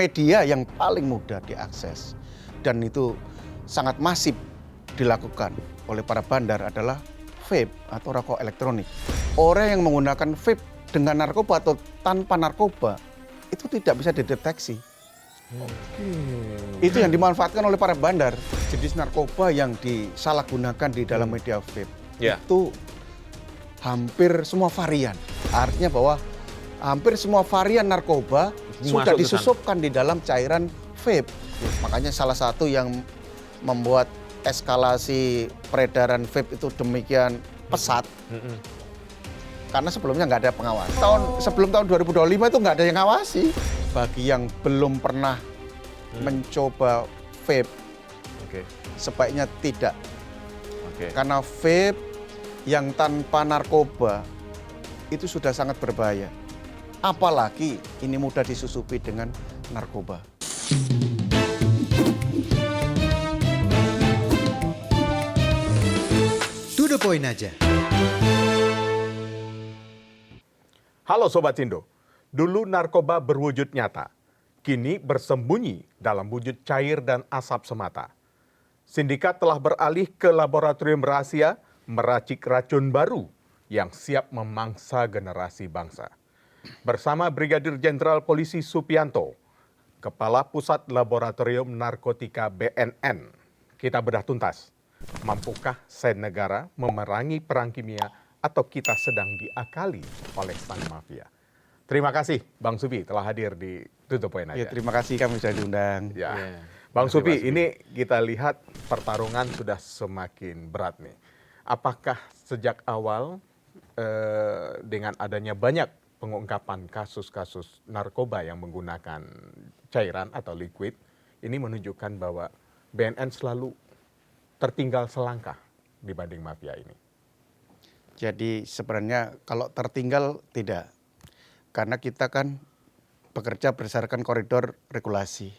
media yang paling mudah diakses dan itu sangat masif dilakukan oleh para bandar adalah vape atau rokok elektronik. Orang yang menggunakan vape dengan narkoba atau tanpa narkoba itu tidak bisa dideteksi. Itu yang dimanfaatkan oleh para bandar. Jenis narkoba yang disalahgunakan di dalam media vape itu hampir semua varian. Artinya bahwa hampir semua varian narkoba sudah disusupkan di dalam cairan vape. Makanya salah satu yang membuat eskalasi peredaran vape itu demikian pesat. Karena sebelumnya nggak ada pengawas. Sebelum tahun 2025 itu nggak ada yang ngawasi. Bagi yang belum pernah mencoba vape, sebaiknya tidak. Karena vape yang tanpa narkoba itu sudah sangat berbahaya. Apalagi ini mudah disusupi dengan narkoba. To the point aja. Halo Sobat Sindo, dulu narkoba berwujud nyata, kini bersembunyi dalam wujud cair dan asap semata. Sindikat telah beralih ke laboratorium rahasia meracik racun baru yang siap memangsa generasi bangsa. Bersama Brigadir Jenderal Polisi Supianto, Kepala Pusat Laboratorium Narkotika BNN, kita bedah tuntas. Mampukah negara memerangi perang kimia atau kita sedang diakali oleh sang mafia? Terima kasih Bang Supi telah hadir di To The Point aja. Ya, terima kasih kami sudah diundang. Bang Supi, ini kita lihat pertarungan sudah semakin berat nih. Apakah sejak awal dengan adanya banyak pengungkapan kasus-kasus narkoba yang menggunakan cairan atau liquid, ini menunjukkan bahwa BNN selalu tertinggal selangkah dibanding mafia ini? Jadi sebenarnya kalau tertinggal tidak. Karena kita kan bekerja berdasarkan koridor regulasi.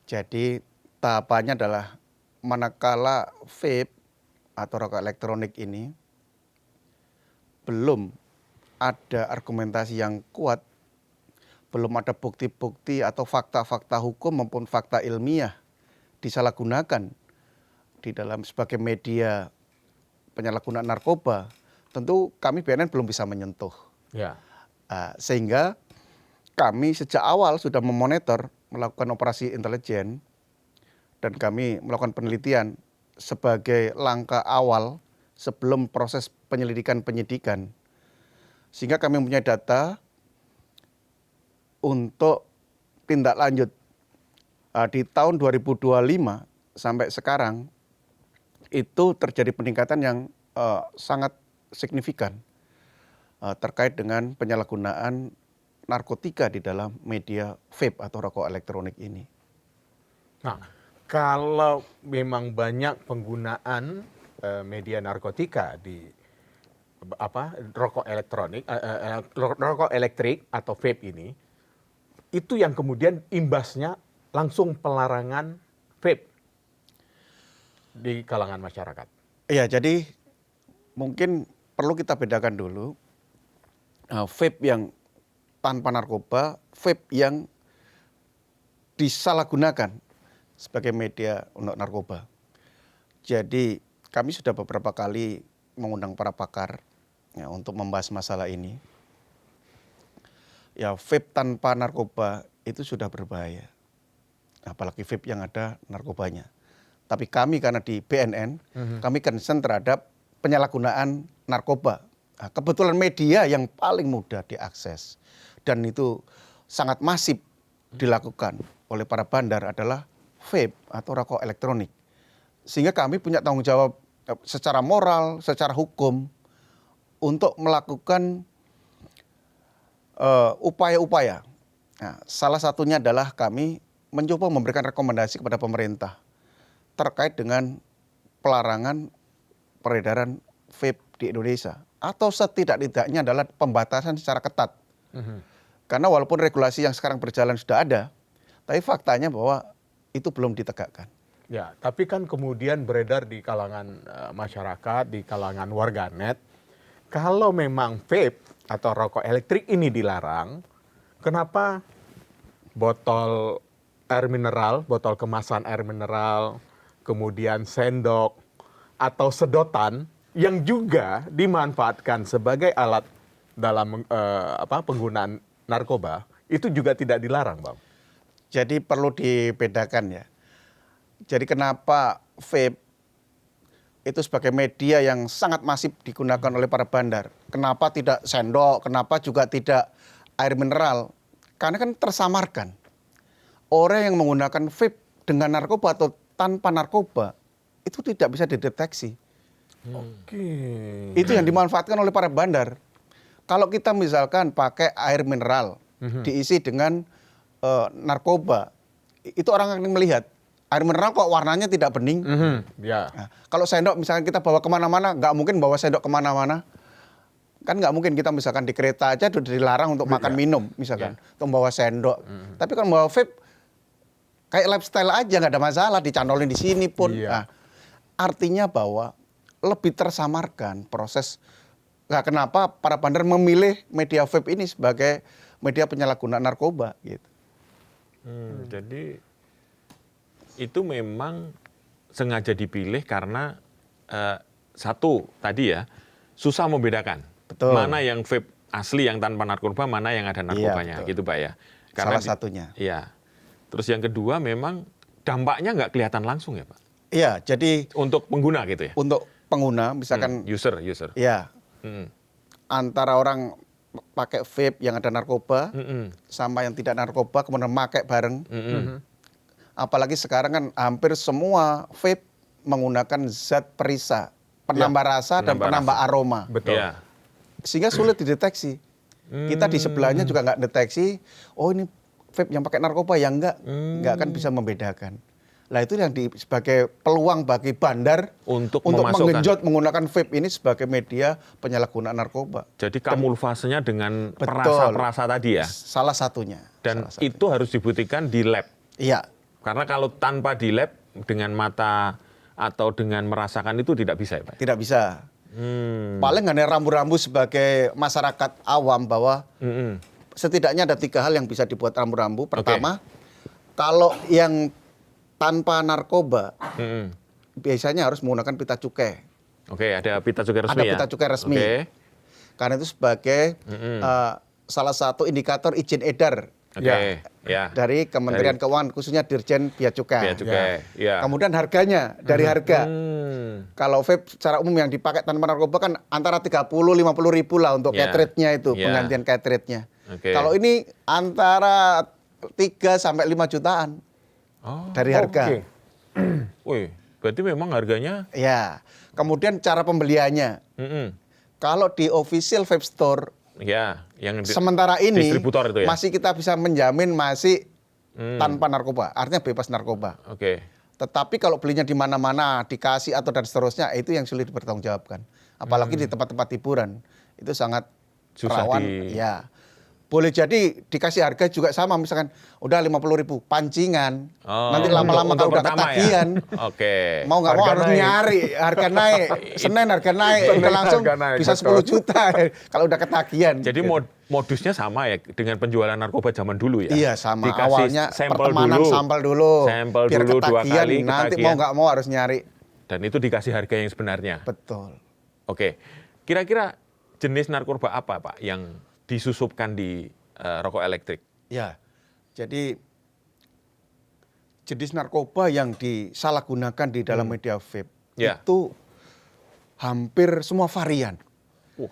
Jadi tahapannya adalah manakala vape atau rokok elektronik ini belum ada argumentasi yang kuat, belum ada bukti-bukti atau fakta-fakta hukum maupun fakta ilmiah disalahgunakan di dalam sebagai media penyalahgunaan narkoba, tentu kami BNN belum bisa menyentuh. Sehingga kami sejak awal sudah memonitor, melakukan operasi intelijen, dan kami melakukan penelitian sebagai langkah awal sebelum proses penyelidikan-penyidikan. Sehingga kami mempunyai data untuk tindak lanjut. Di tahun 2025 sampai sekarang, itu terjadi peningkatan yang sangat signifikan terkait dengan penyalahgunaan narkotika di dalam media vape atau rokok elektronik ini. Nah, kalau memang banyak penggunaan media narkotika di rokok elektronik, rokok elektrik atau vape ini, itu yang kemudian imbasnya langsung pelarangan vape di kalangan masyarakat. Iya, jadi mungkin perlu kita bedakan dulu vape yang tanpa narkoba, vape yang disalahgunakan sebagai media untuk narkoba. Jadi kami sudah beberapa kali mengundang para pakar untuk membahas masalah ini. Ya, vape tanpa narkoba itu sudah berbahaya. Apalagi vape yang ada narkobanya. Tapi kami karena di BNN, kami concern terhadap penyalahgunaan narkoba. Nah, kebetulan media yang paling mudah diakses dan itu sangat masif dilakukan oleh para bandar adalah vape atau rokok elektronik. Sehingga kami punya tanggung jawab secara moral, secara hukum untuk melakukan upaya-upaya. Nah, salah satunya adalah kami mencoba memberikan rekomendasi kepada pemerintah terkait dengan pelarangan peredaran vape di Indonesia. Atau setidak-tidaknya adalah pembatasan secara ketat. Karena walaupun regulasi yang sekarang berjalan sudah ada, tapi faktanya bahwa itu belum ditegakkan. Ya, tapi kan kemudian beredar di kalangan masyarakat, di kalangan warganet, kalau memang vape atau rokok elektrik ini dilarang, kenapa botol air mineral, botol kemasan air mineral, kemudian sendok atau sedotan yang juga dimanfaatkan sebagai alat dalam penggunaan narkoba, itu juga tidak dilarang, Bang. Jadi perlu dibedakan ya. Jadi kenapa vape itu sebagai media yang sangat masif digunakan oleh para bandar. Kenapa tidak sendok, kenapa juga tidak air mineral? Karena kan tersamarkan. Orang yang menggunakan vape dengan narkoba atau tanpa narkoba, itu tidak bisa dideteksi. Oke. Itu yang dimanfaatkan oleh para bandar. Kalau kita misalkan pakai air mineral, diisi dengan narkoba, itu orang akan melihat. Air mineral kok warnanya tidak bening. Ya. Nah, kalau sendok misalkan kita bawa kemana-mana, nggak mungkin bawa sendok kemana-mana. Kan nggak mungkin kita misalkan di kereta aja udah dilarang untuk makan minum misalkan. Untuk bawa sendok. Tapi kalau bawa vape, kayak lifestyle aja nggak ada masalah, dicantolin di sini pun. Nah, artinya bahwa lebih tersamarkan proses. Nah, kenapa para bandar memilih media vape ini sebagai media penyalahgunaan narkoba gitu. Jadi itu memang sengaja dipilih karena satu tadi ya, susah membedakan. Betul. Mana yang vape asli yang tanpa narkoba, mana yang ada narkobanya, gitu Pak ya. Salah satunya. Iya. Terus yang kedua memang dampaknya nggak kelihatan langsung ya Pak. Iya, jadi Untuk pengguna gitu ya. untuk pengguna misalkan User. ya Hmm. antara orang pakai vape yang ada narkoba sama yang tidak narkoba kemudian pakai bareng. Apalagi sekarang kan hampir semua vape menggunakan zat perisa, penambah rasa dan penambah aroma. Betul. Iya. Sehingga sulit dideteksi. Kita di sebelahnya juga nggak deteksi, oh ini vape yang pakai narkoba yang nggak akan bisa membedakan. Lah itu yang sebagai peluang bagi bandar Untuk menggenjot menggunakan vape ini sebagai media penyalahgunaan narkoba. Jadi kamuflasenya dengan Betul. perasa-perasa tadi ya. Salah satunya. Dan Salah satunya. itu harus dibuktikan di lab. Iya. Karena kalau tanpa di lab dengan mata atau dengan merasakan itu tidak bisa ya Pak? Tidak bisa. Paling hanya rambu-rambu sebagai masyarakat awam bahwa setidaknya ada 3 hal yang bisa dibuat rambu-rambu. Pertama, kalau yang tanpa narkoba biasanya harus menggunakan pita cukai. Oke, ada pita cukai resmi Ada ya? pita cukai resmi. Oke. Karena itu sebagai salah satu indikator izin edar Oke, ya. dari Kementerian Keuangan, khususnya Dirjen Bea Cukai. Bea cukai, ya. Kemudian harganya, dari harga. Kalau vape secara umum yang dipakai tanpa narkoba kan antara 30-50 ribu lah untuk Ya. cartridge-nya itu, Ya. penggantian cartridge-nya. Oke. Kalau ini antara 3-5 jutaan dari harga. Oke. Wih, berarti memang harganya. Ya. Kemudian cara pembeliannya. Kalau di official vape store, Ya, yang sementara ini distributor itu ya. masih kita bisa menjamin masih tanpa narkoba, artinya bebas narkoba. Oke. Tetapi kalau belinya di mana-mana, dikasih atau dan seterusnya, itu yang sulit dipertanggungjawabkan. Apalagi di tempat-tempat hiburan, itu sangat Susah rawan. Ya, boleh jadi dikasih harga juga sama, misalkan udah 50 ribu, pancingan. Nanti lama-lama kalau udah pertama ketagihan, ya? Oke. mau nggak mau Harga harus naik. nyari, harga naik. Senin harga naik, Senin udah langsung harga naik, bisa betul. 10 juta kalau udah ketagihan. Jadi modusnya sama ya dengan penjualan narkoba zaman dulu ya? Iya sama, Dikasih awalnya sampel pertemanan dulu. sampel dulu. Sampel biar dulu 2 ketagihan, kali, nanti ketagihan. mau nggak mau harus nyari. Dan itu dikasih harga yang sebenarnya. Betul. Oke. Kira-kira jenis narkoba apa Pak yang disusupkan di rokok elektrik? Ya, jadi jenis narkoba yang disalahgunakan di dalam media vape Ya. itu hampir semua varian.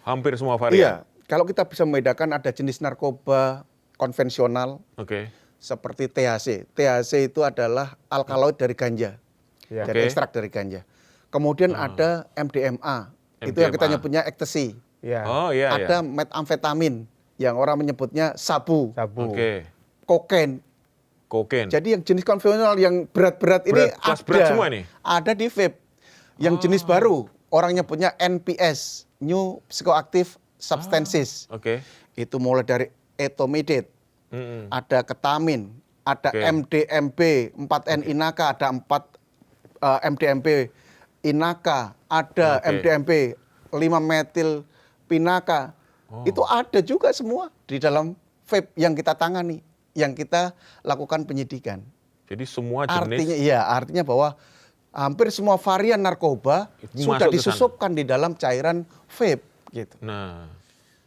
Hampir semua varian. Iya, kalau kita bisa membedakan ada jenis narkoba konvensional Oke. seperti THC. THC itu adalah alkaloid dari ganja, Ya. dari Oke. ekstrak dari ganja. Kemudian ada MDMA, itu yang kita MDMA. nyebutnya ecstasy. Ya. Oh iya Ada ya. metamfetamin, yang orang menyebutnya sabu, Sabu. Oke. kokain. Kokain. Jadi yang jenis konvensional yang berat-berat ini Kelas ada. berat semua nih? Ada di vape. Yang jenis baru, orang nyebutnya NPS, New Psychoactive Substances. Oke. Itu mulai dari etomidate, ada ketamin, ada Oke. MDMB, 4N Inaka, ada 4 MDMB Inaka, ada Oke. MDMB 5 metil Pinaka. Itu ada juga semua di dalam vape yang kita tangani. yang kita lakukan penyidikan. Jadi semua jenis Artinya bahwa hampir semua varian narkoba Itu sudah masuk ke disusupkan di dalam cairan vape gitu. Nah,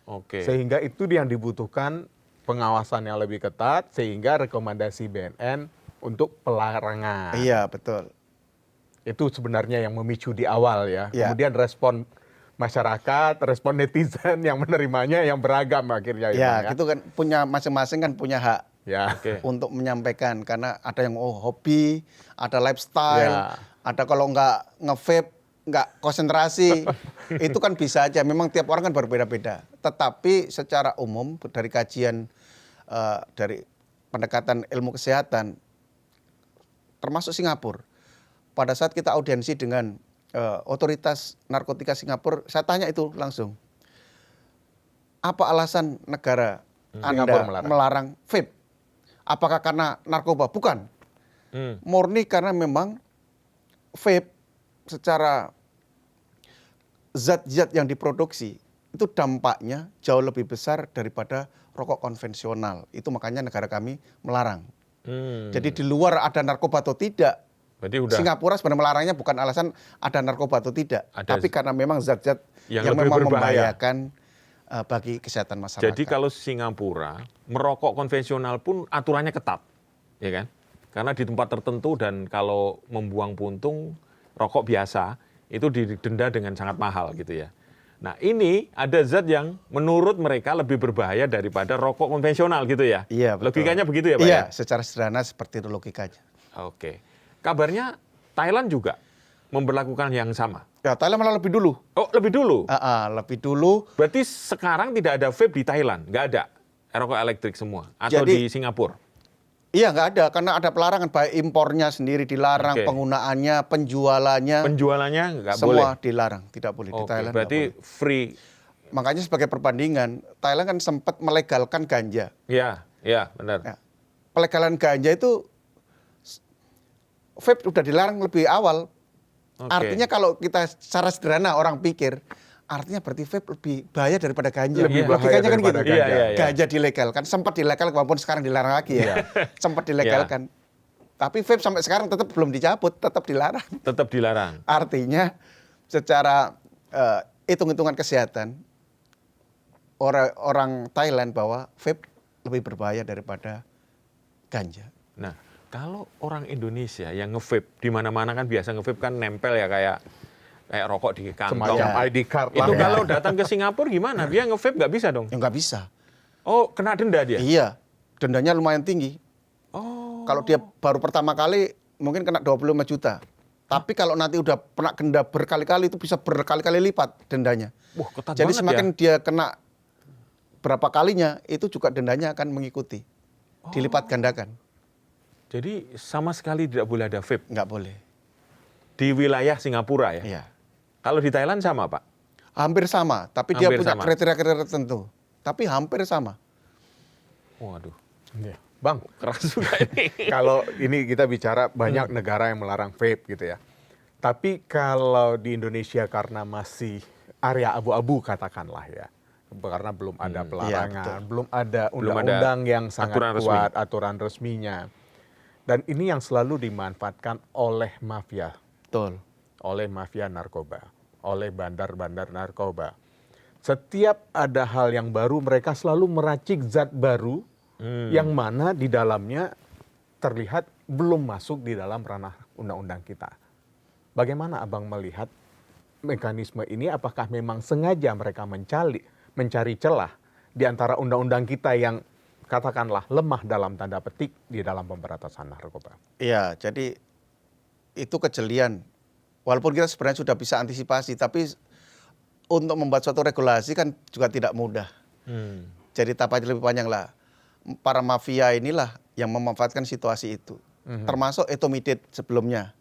oke. Sehingga itu yang dibutuhkan pengawasan yang lebih ketat, sehingga rekomendasi BNN untuk pelarangan. Iya, betul. Itu sebenarnya yang memicu di awal ya. Ya. Kemudian respon masyarakat, respon netizen yang menerimanya yang beragam akhirnya. Ya, Bang, gitu kan punya masing-masing kan punya hak ya. Oke. untuk menyampaikan, karena ada yang hobi, ada lifestyle, Ya. ada kalau nggak nge-vape nggak konsentrasi, itu kan bisa aja. Memang tiap orang kan berbeda-beda. Tetapi secara umum dari kajian dari pendekatan ilmu kesehatan, termasuk Singapura, pada saat kita audiensi dengan otoritas narkotika Singapura, saya tanya itu langsung, apa alasan negara Singapura Anda melarang vape? Apakah karena narkoba? Bukan. Murni karena memang vape secara zat-zat yang diproduksi itu dampaknya jauh lebih besar daripada rokok konvensional. Itu makanya negara kami melarang. Jadi di luar ada narkoba atau tidak, Berarti udah Singapura sebenarnya melarangnya bukan alasan ada narkoba atau tidak, tapi karena memang zat-zat yang yang lebih memang berbahaya. membahayakan bagi kesehatan masyarakat. Jadi kalau Singapura merokok konvensional pun aturannya ketat, ya kan? Karena di tempat tertentu dan kalau membuang puntung rokok biasa itu didenda dengan sangat mahal gitu ya. Nah ini ada zat yang menurut mereka lebih berbahaya daripada rokok konvensional gitu ya. Iya, betul. Logikanya begitu ya Pak? Iya, Ya? secara sederhana seperti itu logikanya. Oke. Kabarnya Thailand juga memberlakukan yang sama. Ya, Thailand malah lebih dulu. Oh lebih dulu? Lebih dulu. Berarti sekarang tidak ada vape di Thailand? Nggak ada? Rokok elektrik semua? Atau Jadi, di Singapura? Iya, nggak ada, karena ada pelarangan, baik impornya sendiri dilarang, Oke. penggunaannya, penjualannya, Penjualannya nggak boleh? semua dilarang, tidak boleh di Oke, Thailand. berarti nggak boleh. free. Makanya sebagai perbandingan, Thailand kan sempat melegalkan ganja. Ya, benar. Ya, pelegalan ganja itu vape udah dilarang lebih awal. Oke. Artinya kalau kita secara sederhana orang pikir, artinya berarti vape lebih bahaya daripada ganja. Lebih bahaya Logikanya kan daripada gitu. ganja. Iya. Ganja dilegalkan, sempat dilegalkan walaupun sekarang dilarang lagi ya. Sempat dilegalkan. Tapi vape sampai sekarang tetap belum dicabut, tetap dilarang. Tetap dilarang. Artinya secara hitung-hitungan kesehatan, orang Thailand bahwa vape lebih berbahaya daripada ganja. Nah, kalau orang Indonesia yang nge-vape, di mana-mana kan biasa nge-vape kan nempel ya kayak rokok di kantong. Semacam Ya. ID card Itu lah ya. kalau datang ke Singapura gimana? Dia nge-vape nggak bisa dong? Ya nggak bisa. Oh, kena denda dia? Iya, dendanya lumayan tinggi. Oh. Kalau dia baru pertama kali mungkin kena 25 juta. Tapi kalau nanti udah pernah denda berkali-kali itu bisa berkali-kali lipat dendanya. Wah, ketat Jadi banget semakin ya. dia kena berapa kalinya itu juga dendanya akan mengikuti. Dilipat gandakan. Jadi sama sekali tidak boleh ada vape Nggak boleh. di wilayah Singapura ya? Iya. Kalau di Thailand sama, Pak? Hampir sama, tapi dia Hampir punya sama. kriteria-kriteria tertentu. Tapi hampir sama. Waduh, Iya. Bang, keras juga ini. kalau ini kita bicara banyak negara yang melarang vape gitu ya. Tapi kalau di Indonesia karena masih area abu-abu katakanlah ya. Karena belum ada pelarangan, betul. belum ada Belum ada undang-undang yang sangat aturan resmi. kuat, aturan resminya. Dan ini yang selalu dimanfaatkan oleh mafia, Betul. oleh mafia narkoba, oleh bandar-bandar narkoba. Setiap ada hal yang baru, mereka selalu meracik zat baru yang mana di dalamnya terlihat belum masuk di dalam ranah undang-undang kita. Bagaimana Abang melihat mekanisme ini? Apakah memang sengaja mereka mencari celah di antara undang-undang kita yang katakanlah lemah dalam tanda petik di dalam pemberantasan narkoba? Iya, jadi itu kejelian. Walaupun kita sebenarnya sudah bisa antisipasi, tapi untuk membuat suatu regulasi kan juga tidak mudah. Jadi tapanya lebih panjang lah. Para mafia inilah yang memanfaatkan situasi itu. Termasuk etomidate sebelumnya.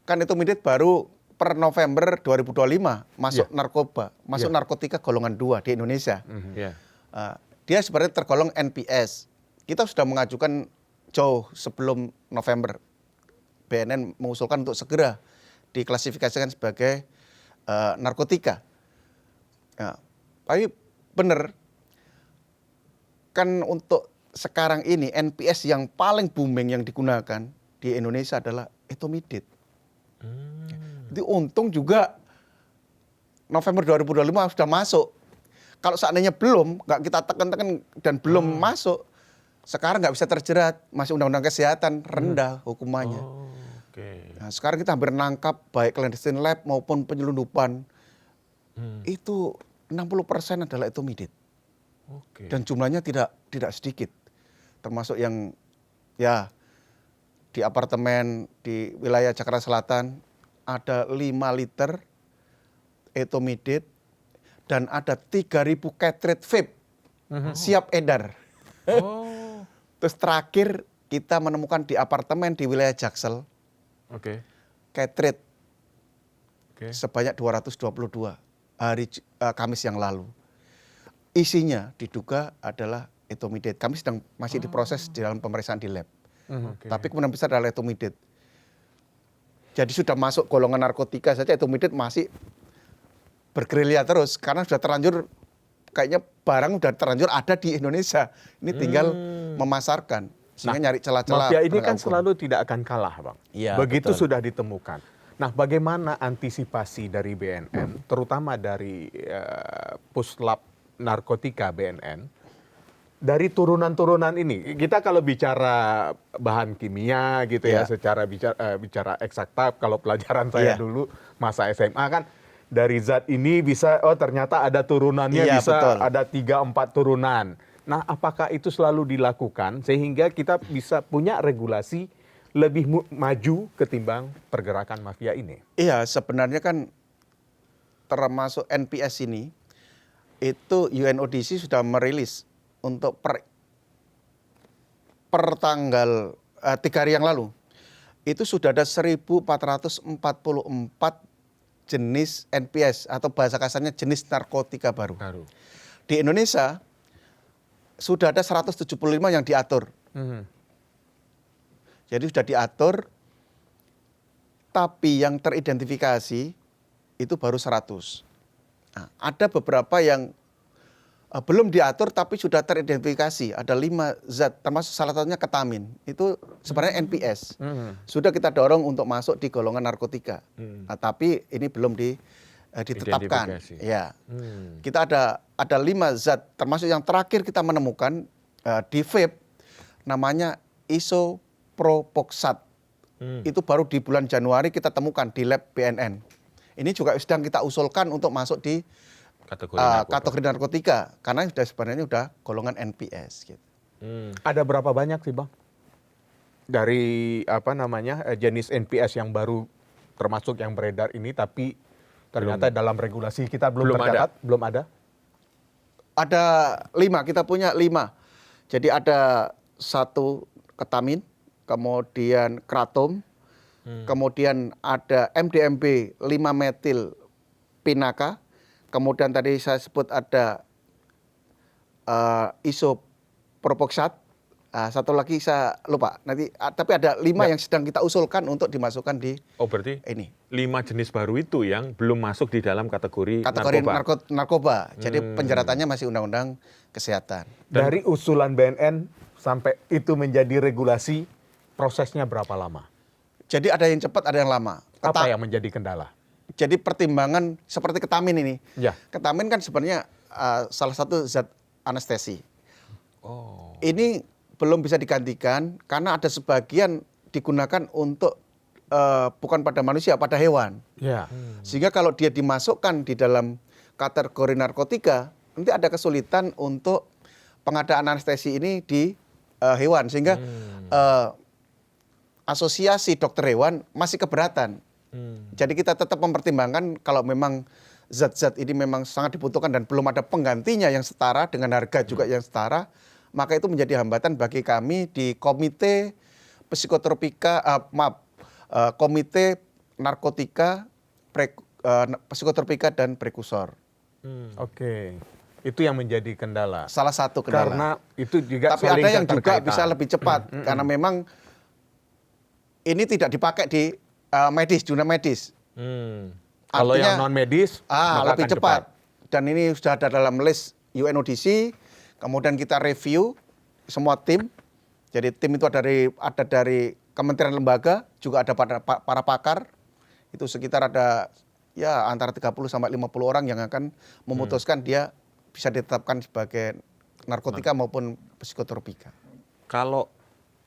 Kan etomidate baru per November 2025 masuk narkoba, masuk narkotika golongan 2 di Indonesia. Ya. Dia sebenarnya tergolong NPS. Kita sudah mengajukan jauh sebelum November. BNN mengusulkan untuk segera diklasifikasikan sebagai narkotika. Tapi benar, kan untuk sekarang ini NPS yang paling booming yang digunakan di Indonesia adalah etomidate. Itu untung juga November 2025 sudah masuk. Kalau seandainya belum, nggak kita tekan-tekan dan belum masuk, sekarang nggak bisa terjerat, masih undang-undang kesehatan rendah hukumannya. Nah, sekarang kita hampir nangkap baik clandestine lab maupun penyelundupan itu 60% adalah etomidate. Dan jumlahnya tidak sedikit, termasuk yang ya di apartemen di wilayah Jakarta Selatan ada 5 liter etomidate dan ada 3.000 cartridge vape siap edar. Terus terakhir kita menemukan di apartemen di wilayah Jaksel cartridge sebanyak 222 hari Kamis yang lalu. Isinya diduga adalah etomidate. Kami masih diproses di dalam pemeriksaan di lab. Tapi kemudian besar adalah etomidate. Jadi sudah masuk golongan narkotika saja, etomidate masih bergerilya terus karena sudah terlanjur, kayaknya barang sudah terlanjur ada di Indonesia. Ini tinggal memasarkan, sehingga nyari celah-celah. Mafia ini kan selalu tidak akan kalah, Bang. Ya, begitu betul. sudah ditemukan. Nah, bagaimana antisipasi dari BNN, terutama dari Puslap Narkotika BNN, dari turunan-turunan ini? Kita kalau bicara bahan kimia gitu ya, secara bicara eksakta, kalau pelajaran saya dulu masa SMA kan, dari zat ini bisa, oh ternyata ada turunannya, bisa betul. ada 3-4 turunan. Nah, apakah itu selalu dilakukan sehingga kita bisa punya regulasi lebih maju ketimbang pergerakan mafia ini? Iya, sebenarnya kan termasuk NPS ini, itu UNODC sudah merilis untuk per tanggal 3 hari yang lalu, itu sudah ada 1.444 jenis NPS atau bahasa kasarnya jenis narkotika baru. Di Indonesia sudah ada 175 yang diatur. Jadi sudah diatur, tapi yang teridentifikasi itu baru 100. Nah, ada beberapa yang belum diatur tapi sudah teridentifikasi. Ada 5 zat, termasuk salah satunya ketamin. Itu sebenarnya NPS. Sudah kita dorong untuk masuk di golongan narkotika. Nah, tapi ini belum ditetapkan. Ya. Kita ada 5 zat, termasuk yang terakhir kita menemukan di vape, namanya isopropoxat. Itu baru di bulan Januari kita temukan di lab BNN. Ini juga sedang kita usulkan untuk masuk di kategori narkotika karena sebenarnya sudah golongan NPS gitu. Ada berapa banyak sih, Bang? Dari jenis NPS yang baru termasuk yang beredar ini tapi ternyata dalam regulasi kita belum tercatat, belum ada. Ada 5, kita punya 5. Jadi ada 1 ketamin, kemudian kratom, kemudian ada MDMB 5-metil pinaka. Kemudian tadi saya sebut ada isopropoxat, satu lagi saya lupa. Nanti tapi ada 5 yang sedang kita usulkan untuk dimasukkan di berarti ini. 5 jenis baru itu yang belum masuk di dalam kategori narkoba. Jadi penjaratannya masih undang-undang kesehatan. Dari usulan BNN sampai itu menjadi regulasi, prosesnya berapa lama? Jadi ada yang cepat, ada yang lama. Apa yang menjadi kendala? Jadi pertimbangan seperti ketamin ini. Ya. Ketamin kan sebenarnya salah satu zat anestesi. Ini belum bisa digantikan karena ada sebagian digunakan untuk bukan pada manusia, pada hewan. Ya. Sehingga kalau dia dimasukkan di dalam kategori narkotika, nanti ada kesulitan untuk pengadaan anestesi ini di hewan. Sehingga asosiasi dokter hewan masih keberatan. Jadi kita tetap mempertimbangkan kalau memang zat-zat ini memang sangat dibutuhkan dan belum ada penggantinya yang setara dengan harga juga yang setara, maka itu menjadi hambatan bagi kami di Komite Komite Narkotika, Psikotropika dan Prekursor. Oke. Itu yang menjadi kendala. Salah satu kendala. Karena itu juga tapi ada yang juga bisa lebih cepat karena memang ini tidak dipakai di dunia medis. Kalau yang non medis lebih cepat. Dan ini sudah ada dalam list UNODC, kemudian kita review semua tim. Jadi tim itu ada dari kementerian lembaga, juga ada para pakar. Itu sekitar ada ya antara 30 sampai 50 orang yang akan memutuskan dia bisa ditetapkan sebagai narkotika maupun psikotropika. Kalau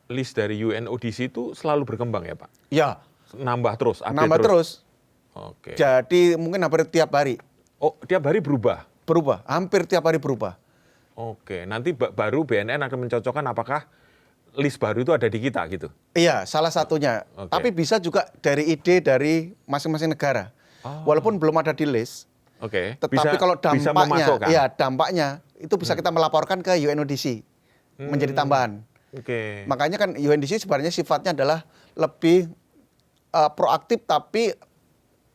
list dari UNODC itu selalu berkembang ya Pak? Ya. Nambah terus, update Nambah terus. Oke. Jadi mungkin hampir tiap hari. Oh, tiap hari berubah? Berubah, hampir tiap hari berubah. Oke, nanti baru BNN akan mencocokkan apakah list baru itu ada di kita gitu? Iya, salah satunya. Oke. Tapi bisa juga dari ide dari masing-masing negara. Walaupun belum ada di list, Oke. tetapi kalau bisa dampaknya, memasukkan. ya dampaknya itu bisa kita melaporkan ke UNODC menjadi tambahan. Oke. Makanya kan UNODC sebenarnya sifatnya adalah lebih proaktif tapi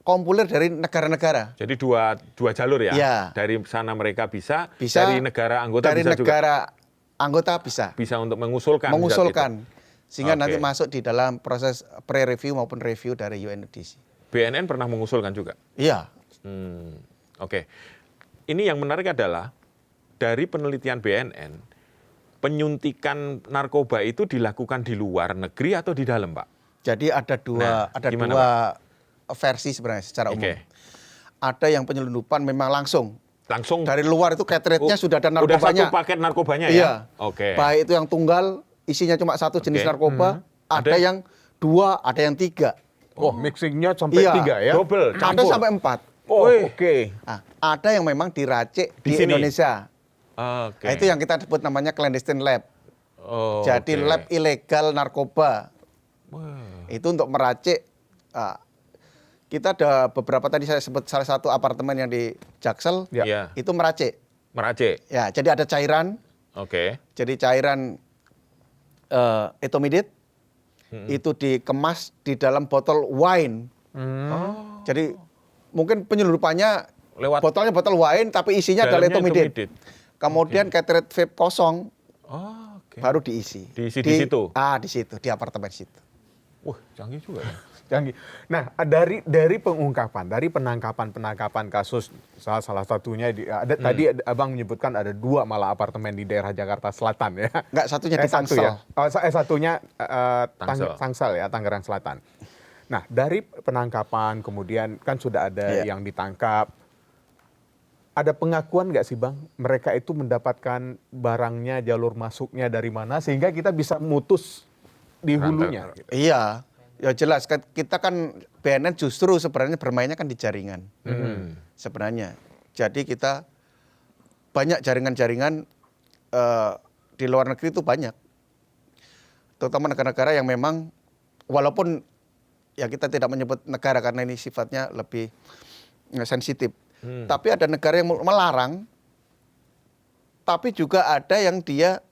kompuler dari negara-negara. Jadi dua jalur ya? Iya. Dari sana mereka bisa, Bisa, dari negara anggota dari bisa juga. negara anggota bisa. Bisa untuk mengusulkan. Mengusulkan. Sehingga Oke. nanti masuk di dalam proses pre-review maupun review dari UNODC. BNN pernah mengusulkan juga? Iya. Oke. Ini yang menarik adalah dari penelitian BNN, penyuntikan narkoba itu dilakukan di luar negeri atau di dalam, Pak? Jadi ada gimana, dua versi sebenarnya secara umum. Oke. Ada yang penyelundupan memang langsung. Langsung Dari luar itu cateret-nya sudah ada udah narkobanya. satu paket narkobanya ya? Iya. Oke. Baik itu yang tunggal, isinya cuma satu jenis Oke. narkoba. Ada Ada- yang 2, ada yang 3. Oh, mixingnya sampai Iya. 3 ya? Double, Ada campur. sampai 4. Oh, Wih. oke. Nah, ada yang memang diracik Di di sini? Indonesia. Oke. Nah, itu yang kita sebut namanya clandestine lab. Oh, Jadi oke. lab ilegal narkoba. Wah. Itu untuk meracik. Kita ada beberapa tadi saya sebut salah satu apartemen yang di Jaksel. Ya. Iya. Itu meracik. Meracik. Ya, jadi ada cairan. Oke. Jadi cairan etomidate itu dikemas di dalam botol wine. Jadi mungkin penyelundupannya Lewat botolnya botol wine tapi isinya adalah dalamnya etomidate. etomidate. Kemudian cateret vape kosong Oh, oke. baru diisi. Diisi di situ? Di situ, di apartemen situ. Wah, canggih juga ya. Canggih. Nah, dari pengungkapan, dari penangkapan kasus salah satunya tadi Abang menyebutkan ada 2 malah apartemen di daerah Jakarta Selatan ya. Enggak, satunya di Satu Tangsel. ya. Satunya Tangsel. Tangsel ya, Tangerang Selatan. Nah, dari penangkapan kemudian kan sudah ada Iya. yang ditangkap. Ada pengakuan nggak sih Bang, mereka itu mendapatkan barangnya, jalur masuknya dari mana sehingga kita bisa mutus di hulunya? Gitu. Iya, ya jelas. Kita kan BNN justru sebenarnya bermainnya kan di jaringan. Sebenarnya. Jadi kita banyak jaringan-jaringan di luar negeri itu banyak. Terutama negara-negara yang memang walaupun ya kita tidak menyebut negara karena ini sifatnya lebih sensitif. Tapi ada negara yang melarang, tapi juga ada yang dia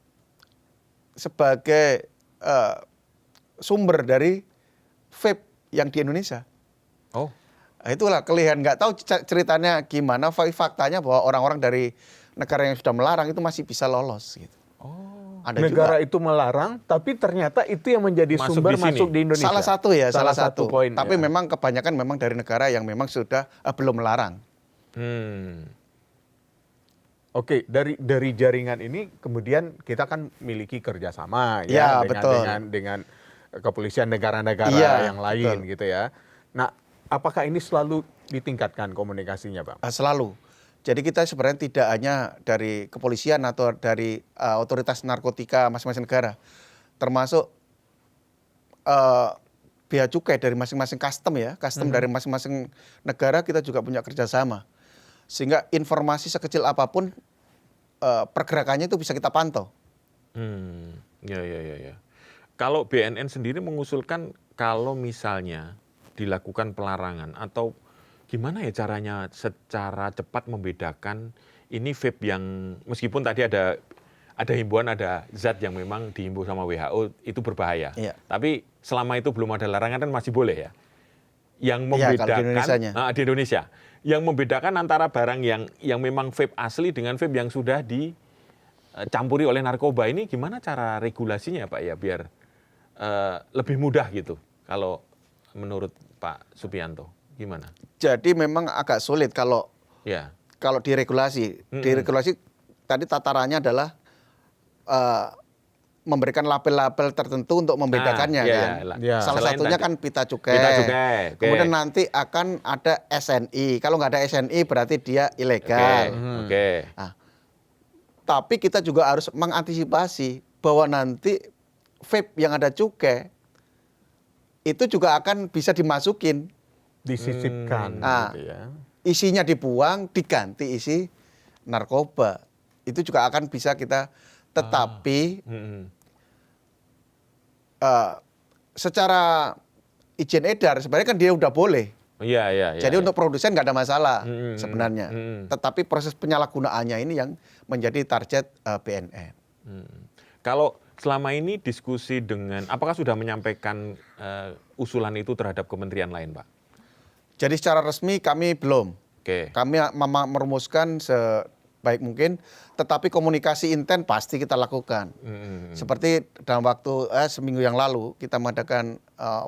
sebagai sumber dari vape yang di Indonesia. Oh. Nah, itulah kalian nggak tahu ceritanya gimana, faktanya bahwa orang-orang dari negara yang sudah melarang itu masih bisa lolos gitu. Oh. Ada Negara juga. itu melarang, tapi ternyata itu yang menjadi Masuk sumber di sini. masuk di Indonesia. Salah satu ya, salah satu. poin. Tapi memang kebanyakan memang dari negara yang memang sudah belum melarang. Oke, dari jaringan ini kemudian kita kan miliki kerjasama Ya, ya betul. dengan kepolisian negara-negara Iya, yang lain betul. gitu ya. Nah, apakah ini selalu ditingkatkan komunikasinya, Bang? Selalu. Jadi kita sebenarnya tidak hanya dari kepolisian atau dari otoritas narkotika masing-masing negara, termasuk bea cukai dari masing-masing custom dari masing-masing negara kita juga punya kerjasama. Sehingga informasi sekecil apapun pergerakannya itu bisa kita pantau. Ya. Kalau BNN sendiri mengusulkan kalau misalnya dilakukan pelarangan atau gimana ya caranya secara cepat membedakan ini vape yang meskipun tadi ada himbauan, ada zat yang memang dihimbau sama WHO itu berbahaya. Iya. Tapi selama itu belum ada larangan kan masih boleh ya. Yang Iya, kalau di membedakan Indonesianya. di Indonesia, yang membedakan antara barang yang memang vape asli dengan vape yang sudah dicampuri oleh narkoba ini gimana cara regulasinya Pak ya biar lebih mudah gitu. Kalau menurut Pak Supianto gimana? Jadi memang agak sulit kalau Ya. diregulasi. Diregulasi tadi tatarannya adalah memberikan label-label tertentu untuk membedakannya kan. Salah Selain satunya tadi, kan pita cukai. pita cukai. Oke. Kemudian nanti akan ada SNI. Kalau nggak ada SNI berarti dia ilegal. Oke. Nah, tapi kita juga harus mengantisipasi bahwa nanti vape yang ada cukai itu juga akan bisa dimasukin. Disisipkan Nah, gitu ya. isinya dibuang, diganti isi narkoba. Itu juga akan bisa kita, tetapi secara izin edar sebenarnya kan dia udah boleh. Iya. Jadi untuk produsen nggak ada masalah sebenarnya. Tetapi proses penyalahgunaannya ini yang menjadi target BNN. Kalau selama ini diskusi dengan, apakah sudah menyampaikan usulan itu terhadap kementerian lain, Pak? Jadi secara resmi kami belum. Oke. Kami merumuskan sebaik mungkin, tetapi komunikasi intent pasti kita lakukan. Seperti dalam waktu seminggu yang lalu kita mengadakan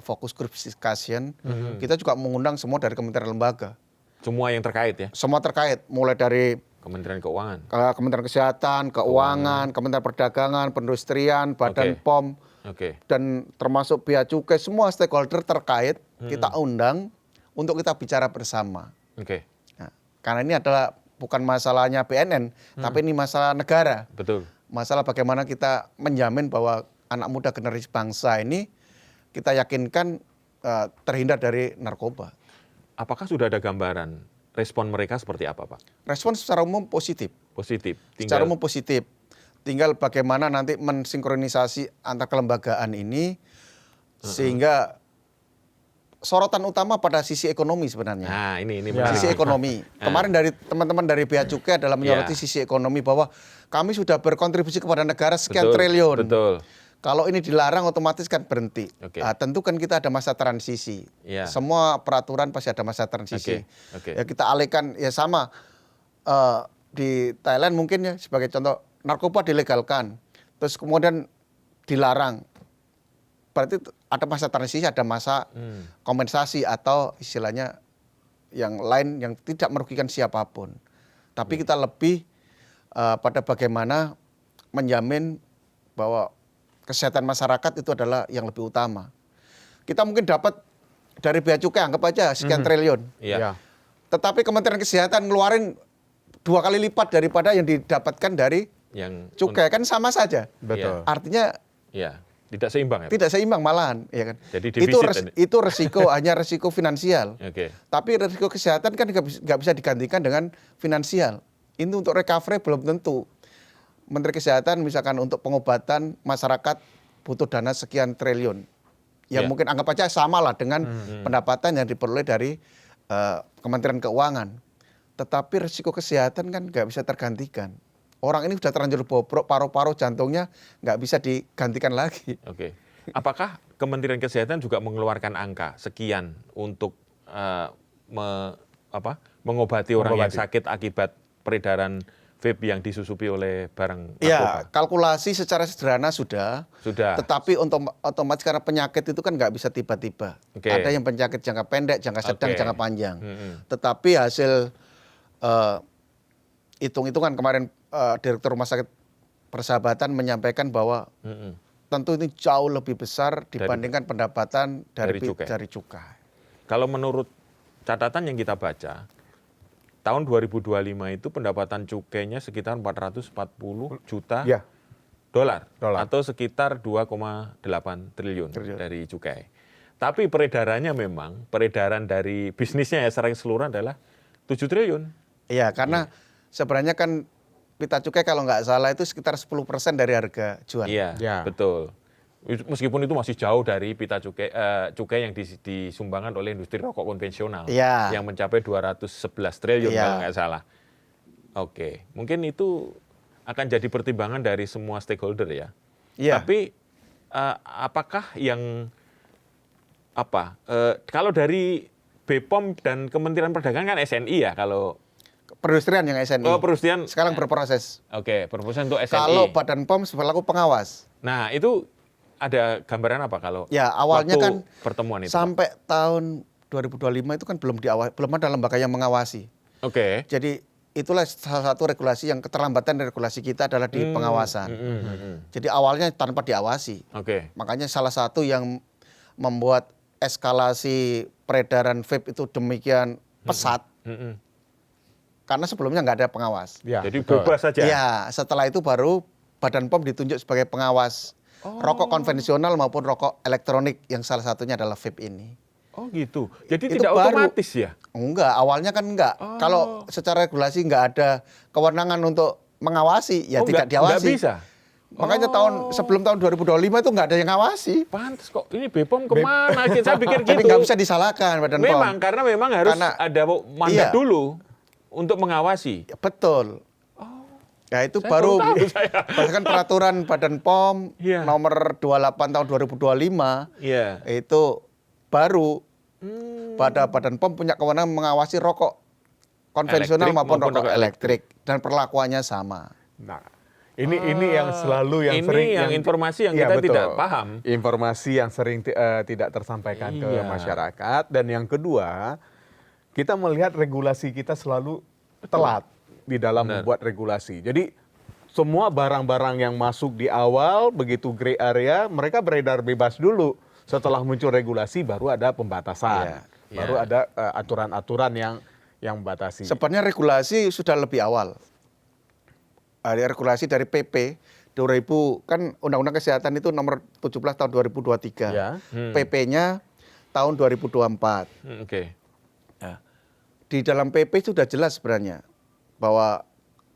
fokus group discussion, kita juga mengundang semua dari kementerian lembaga. Semua yang terkait ya? Semua terkait, mulai dari Kementerian Keuangan. Kementerian Kesehatan, Keuangan, Kementerian Perdagangan, Perindustrian, Badan Oke. POM, Oke. dan termasuk bea cukai, semua stakeholder terkait kita undang untuk kita bicara bersama. Oke. Nah, karena ini adalah bukan masalahnya BNN, tapi ini masalah negara. Betul. Masalah bagaimana kita menjamin bahwa anak muda generasi bangsa ini kita yakinkan terhindar dari narkoba. Apakah sudah ada gambaran respon mereka seperti apa, Pak? Respon secara umum positif. Positif. Secara umum positif. Tinggal bagaimana nanti mensinkronisasi antar kelembagaan ini sehingga sorotan utama pada sisi ekonomi sebenarnya. Nah, ini Sisi ekonomi. Kemarin dari teman-teman dari Bea Cukai adalah menyoroti sisi ekonomi bahwa kami sudah berkontribusi kepada negara sekian triliun. Betul. Kalau ini dilarang otomatis kan berhenti. Oke. Nah, tentu kan kita ada masa transisi. Iya. Semua peraturan pasti ada masa transisi. Oke. Ya kita alihkan ya sama di Thailand mungkin ya sebagai contoh narkoba dilegalkan, terus kemudian dilarang. Berarti ada masa transisi, ada masa kompensasi atau istilahnya yang lain yang tidak merugikan siapapun. Tapi kita lebih pada bagaimana menjamin bahwa kesehatan masyarakat itu adalah yang lebih utama. Kita mungkin dapat dari bea cukai, anggap aja sekian triliun. Iya. Tetapi Kementerian Kesehatan ngeluarin 2 kali lipat daripada yang didapatkan dari Yang cukai, kan sama saja. Betul. Artinya Iya. Tidak seimbang ya, Pak? tidak seimbang malahan, ya kan? Jadi defisit itu resiko hanya resiko finansial. Oke. Tapi resiko kesehatan kan nggak bisa digantikan dengan finansial. Ini untuk recovery belum tentu. Menteri Kesehatan misalkan untuk pengobatan masyarakat butuh dana sekian triliun. Ya mungkin anggap aja sama lah dengan pendapatan yang diperoleh dari Kementerian Keuangan. Tetapi resiko kesehatan kan nggak bisa tergantikan. Orang ini sudah terlanjur bobrok, paru-paru jantungnya nggak bisa digantikan lagi. Oke. Apakah Kementerian Kesehatan juga mengeluarkan angka sekian untuk mengobati orang yang sakit akibat peredaran vape yang disusupi oleh barang narkoba? Ya, kalkulasi secara sederhana sudah. Tetapi untuk otomatis karena penyakit itu kan nggak bisa tiba-tiba. Oke. Ada yang penyakit jangka pendek, jangka sedang, Oke. jangka panjang. Tetapi hasil hitung-hitungan kemarin Direktur Rumah Sakit Persahabatan menyampaikan bahwa tentu ini jauh lebih besar dibandingkan pendapatan dari cukai. Kalau menurut catatan yang kita baca, tahun 2025 itu pendapatan cukainya sekitar 440 juta dolar atau sekitar 2,8 triliun dari cukai. Tapi peredarannya memang, peredaran dari bisnisnya ya secara keseluruhan adalah 7 triliun. Iya, karena sebenarnya kan pita cukai kalau nggak salah itu sekitar 10% dari harga jual. Iya, betul. Meskipun itu masih jauh dari pita cukai yang disumbangkan oleh industri rokok konvensional yang mencapai 211 triliun kalau nggak salah. Oke, mungkin itu akan jadi pertimbangan dari semua stakeholder ya. Tapi apakah kalau dari BPOM dan Kementerian Perdagangan kan SNI ya kalau perindustrian yang SNI. Oh, perindustrian sekarang berproses. Oke, berproses untuk SNI. Kalau Badan POM selaku pengawas. Nah, itu ada gambaran apa kalau awalnya kan pertemuan itu? Sampai tahun 2025 itu kan belum ada lembaga yang mengawasi. Oke. Jadi itulah salah satu regulasi yang keterlambatan regulasi kita adalah di pengawasan. Jadi awalnya tanpa diawasi. Makanya salah satu yang membuat eskalasi peredaran vape itu demikian pesat. Karena sebelumnya nggak ada pengawas. Ya, jadi bebas saja. Ya, setelah itu baru Badan POM ditunjuk sebagai pengawas rokok konvensional maupun rokok elektronik yang salah satunya adalah vape ini. Oh gitu. Jadi Itu tidak baru, otomatis ya? Enggak, awalnya kan enggak. Kalau secara regulasi enggak ada kewenangan untuk mengawasi, ya tidak diawasi. Enggak bisa? Makanya sebelum tahun 2025 itu enggak ada yang ngawasi. Pantes kok, ini BPOM kemana? Saya pikir gitu. Tapi enggak bisa disalahkan Badan POM. Memang, karena memang harus ada mandat dulu untuk mengawasi. Betul. Ya itu baru berdasarkan peraturan Badan POM nomor 28 tahun 2025 itu baru pada Badan POM punya kewenangan mengawasi rokok konvensional maupun rokok elektrik dan perlakuannya sama. Nah, ini yang selalu yang sering informasi yang kita tidak paham. Informasi yang sering tidak tersampaikan ke masyarakat, dan yang kedua, kita melihat regulasi kita selalu telat di dalam membuat regulasi. Jadi semua barang-barang yang masuk di awal begitu gray area mereka beredar bebas dulu. Setelah muncul regulasi baru ada pembatasan. Baru ada aturan-aturan yang membatasi. Sebenarnya regulasi sudah lebih awal. Ada regulasi dari PP 2000, kan Undang-Undang Kesehatan itu nomor 17 tahun 2023. PP-nya tahun 2024. Di dalam PP sudah jelas sebenarnya bahwa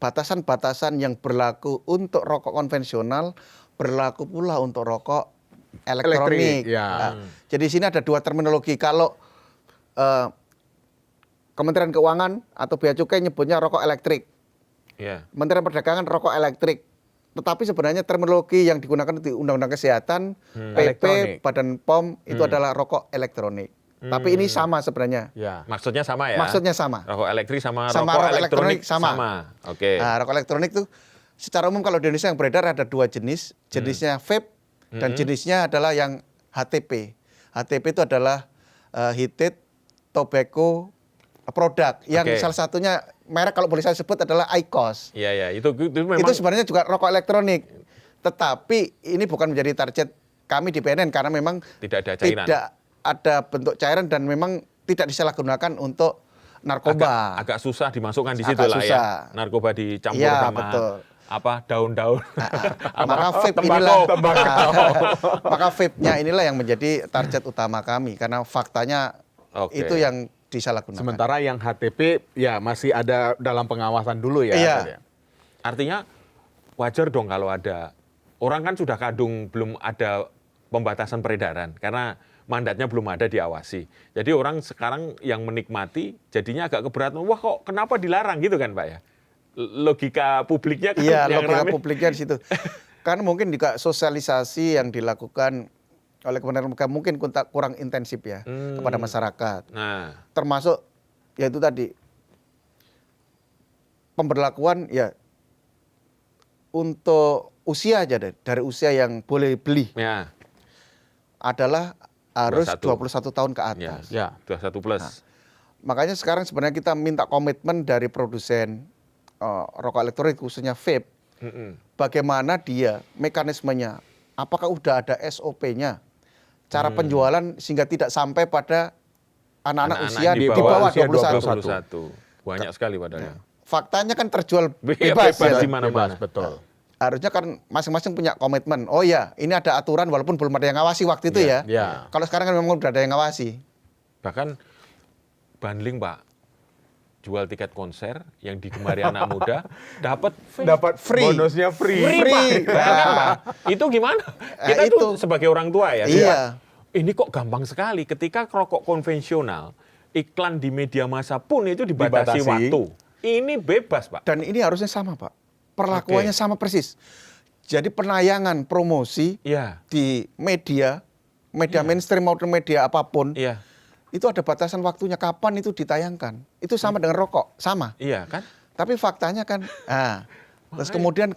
batasan-batasan yang berlaku untuk rokok konvensional berlaku pula untuk rokok elektronik. Jadi sini ada dua terminologi. Kalau Kementerian Keuangan atau Bea Cukai nyebutnya rokok elektrik. Kementerian Perdagangan rokok elektrik. Tetapi sebenarnya terminologi yang digunakan di Undang-Undang Kesehatan, PP, Badan POM itu adalah rokok elektronik. Tapi ini sama sebenarnya. Maksudnya sama ya? Maksudnya sama. Rokok elektrik sama rokok elektronik sama. Nah, rokok elektronik itu secara umum kalau di Indonesia yang beredar ada dua jenis. Jenisnya vape dan jenisnya adalah yang HTP. HTP itu adalah heated tobacco product. Yang salah satunya merek kalau boleh saya sebut adalah IQOS. Itu memang. Itu sebenarnya juga rokok elektronik. Tetapi ini bukan menjadi target kami di BNN karena memang tidak ada cairan. Tidak ada bentuk cairan dan memang tidak disalahgunakan untuk narkoba. Agak susah dimasukkan di situ lah ya. Narkoba dicampur sama daun-daun. Maka vape maka vape-nya inilah yang menjadi target utama kami karena faktanya itu yang disalahgunakan. Sementara yang HTP masih ada dalam pengawasan dulu ya. Artinya wajar dong kalau ada orang kan sudah kadung belum ada pembatasan peredaran karena mandatnya belum ada diawasi. Jadi orang sekarang yang menikmati jadinya agak keberatan. Wah kok kenapa dilarang gitu kan Pak ya? Logika publiknya kan logika publiknya di situ. Karena mungkin juga sosialisasi yang dilakukan oleh Kementerian Lembaga mungkin kurang intensif ya kepada masyarakat. Termasuk yaitu tadi pemberlakuan untuk usia aja dari usia yang boleh beli adalah harus 21 tahun ke atas. 21 plus. Makanya sekarang sebenarnya kita minta komitmen dari produsen rokok elektronik khususnya vape. Bagaimana dia mekanismenya? Apakah udah ada SOP-nya? Cara penjualan sehingga tidak sampai pada anak-anak usia di bawah 21. Banyak sekali padahal. Faktanya kan terjual bebas di mana-mana. Betul. Harusnya kan masing-masing punya komitmen. Oh ya, ini ada aturan walaupun belum ada yang ngawasi waktu itu ya. Kalau sekarang kan memang udah ada yang ngawasi. Bahkan bundling Pak, jual tiket konser yang digemari anak muda dapat free. Bonusnya free. Pak. Itu gimana? Kita tuh sebagai orang tua ya. Ini kok gampang sekali ketika rokok konvensional iklan di media massa pun itu dibatasi waktu. Ini bebas Pak. Dan ini harusnya sama Pak. Perlakuannya sama persis. Jadi penayangan promosi di media mainstream maupun media apapun, itu ada batasan waktunya kapan itu ditayangkan. Itu sama dengan rokok, sama. Iya kan? Tapi faktanya kan, terus kemudian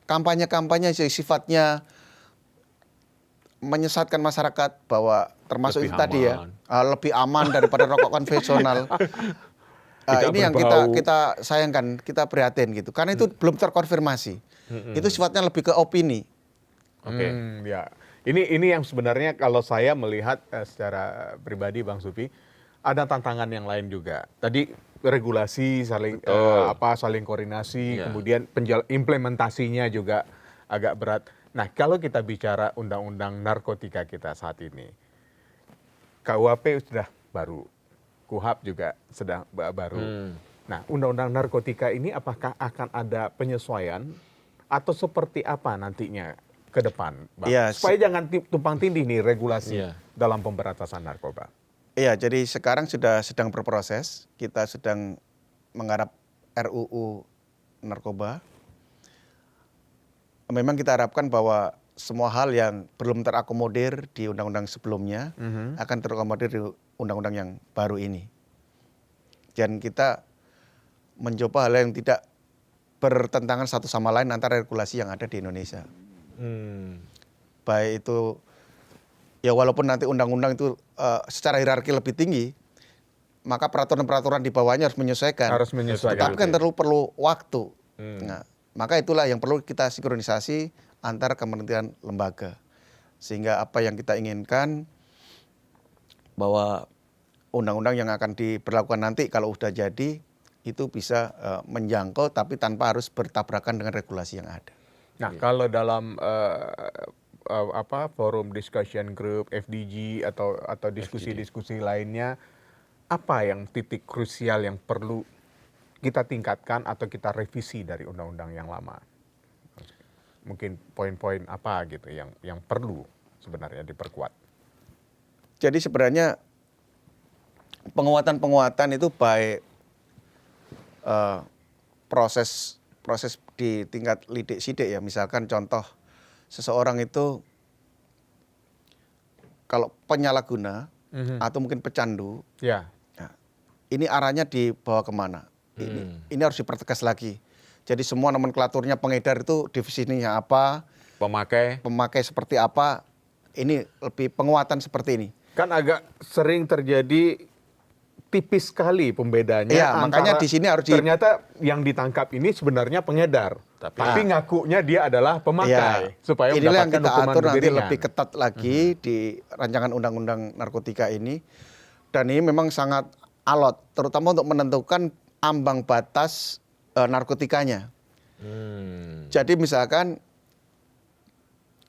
kampanye-kampanye sifatnya menyesatkan masyarakat bahwa termasuk lebih itu tadi lebih aman daripada rokok konvensional. Tidak ini yang berbau. kita sayangkan, kita prihatin gitu. Karena itu belum terkonfirmasi. Itu sifatnya lebih ke opini. Oke. Ya. Ini yang sebenarnya kalau saya melihat secara pribadi Bang Supi, ada tantangan yang lain juga. Tadi regulasi saling saling koordinasi, Iya. kemudian implementasinya juga agak berat. Nah, kalau kita bicara undang-undang narkotika kita saat ini, KUHP sudah baru, KUHAP juga sedang baru. Nah, undang-undang narkotika ini apakah akan ada penyesuaian atau seperti apa nantinya ke depan, Bang? Iya, Supaya jangan tumpang tindih nih regulasi Iya. dalam pemberantasan narkoba. Iya, jadi sekarang sedang berproses. Kita sedang menggarap RUU narkoba. Memang kita harapkan bahwa semua hal yang belum terakomodir di undang-undang sebelumnya akan terakomodir di undang-undang yang baru ini. Dan kita mencoba hal yang tidak bertentangan satu sama lain antara regulasi yang ada di Indonesia. Baik itu, ya walaupun nanti undang-undang itu secara hierarki lebih tinggi, maka peraturan-peraturan di bawahnya harus menyesuaikan. Harus menyesuaikan. Tetapi kan perlu waktu. Nah, maka itulah yang perlu kita sinkronisasi antar kementerian lembaga. Sehingga apa yang kita inginkan bahwa undang-undang yang akan diberlakukan nanti kalau sudah jadi itu bisa menjangkau tapi tanpa harus bertabrakan dengan regulasi yang ada. Nah, kalau dalam forum discussion group FDG atau diskusi-diskusi lainnya, apa yang titik krusial yang perlu kita tingkatkan atau kita revisi dari undang-undang yang lama? Mungkin poin-poin apa gitu yang perlu sebenarnya diperkuat? Jadi sebenarnya penguatan itu baik proses di tingkat lidik sidik ya. Misalkan contoh seseorang itu kalau penyalahguna atau mungkin pecandu, Ya. nah, ini arahnya dibawa kemana? Ini harus dipertegas lagi. Jadi semua nomenklaturnya pengedar itu definisinya apa, pemakai seperti apa, ini lebih penguatan seperti ini. Kan agak sering terjadi tipis sekali pembedanya. Iya, makanya di sini harus ternyata yang ditangkap ini sebenarnya pengedar, tapi ngakunya dia adalah pemakai, supaya inilah yang mendapatkan kita hukuman atur nanti lebih ringan. lebih ketat lagi di rancangan undang-undang narkotika ini. Dan ini memang sangat alot, terutama untuk menentukan ambang batas narkotikanya. Jadi misalkan